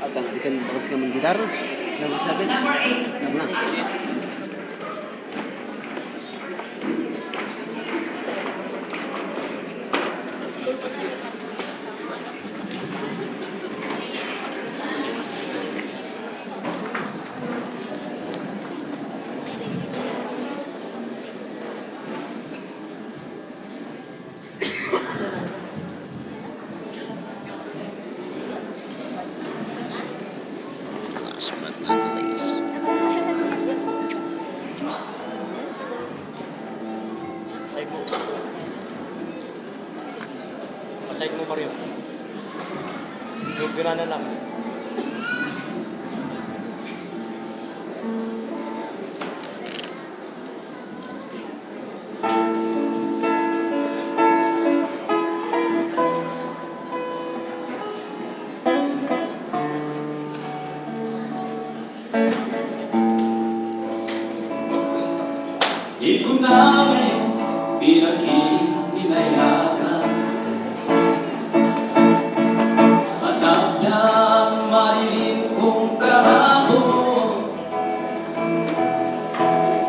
Akan ikan bakit ka menggitar? Nama siapa? Nama. Last but not least. Pasay mo. Pasay mo, Mario. Guguna na lang. Di ko na ngayon pinag-hihinayakan at ang marilim kong kahapon.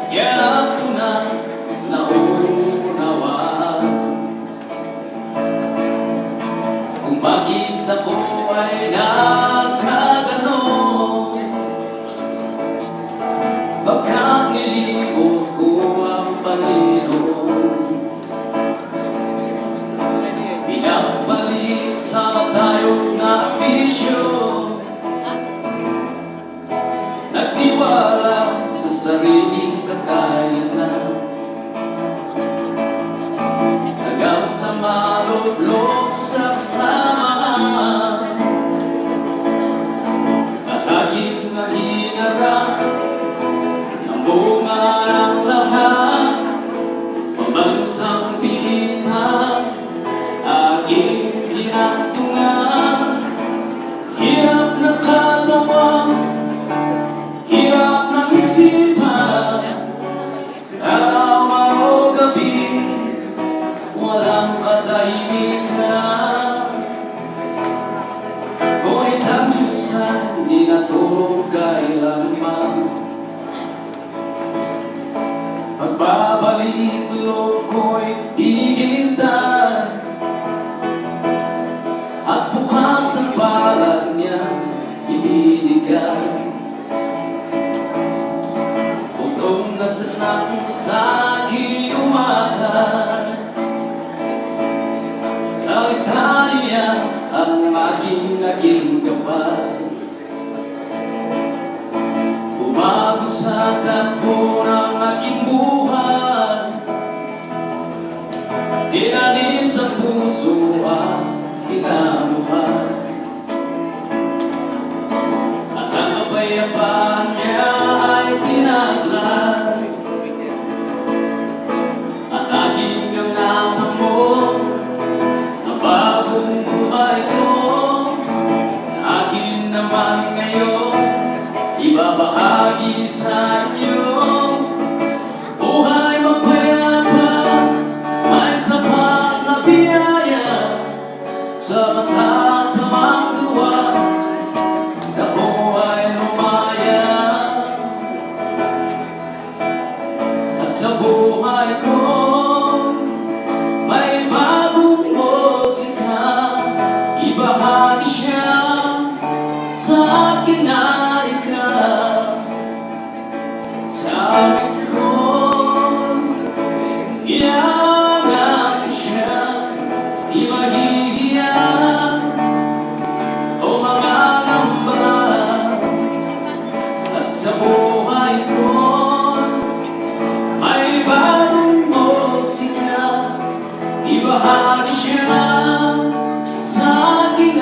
Kaya ko na naunawaan kung bakit ako ay nakaganon. Baka nilibot ko ang Panginoon, pinabalik sa tayo na bisyo, nagtiwala sa sariling kakayanan, hanggang sa malublob sa kasamahan. At aking naginarap ang bunga ng lahat, pambansang pilitan, aking ginagtungan. Hirap ng katawan, hirap ng isipan, araw o gabi, walang katahimikan. Ngunit ang Diyos ay di natulog kailanman. Pagbabalik loob ko'y hihintay, at bukas ang palad niya ibinigay. Utong na sanang sa aking umaga, salita niya ang aking naging gabay. Umago sa takbo ng aking buhay, tinanim sa puso ang kinabuhay. At ang kapayapaan niya ay tinaglay, at aking nangangamot ang bagong buhay ko. Akin naman ngayon ibabahagi sa inyo, buhay mapayapa, may sapat na biyaya sa masasamang tuwa. Ako ay lumaya, at sa buhay ko may bagong musika. Ibahagi siya sa akin na ikaw. Sabi ko, iangat ko siya, di mahihiya o mangangamba. At sa buhay ko may bagong musika. Ibahagi siya sa aking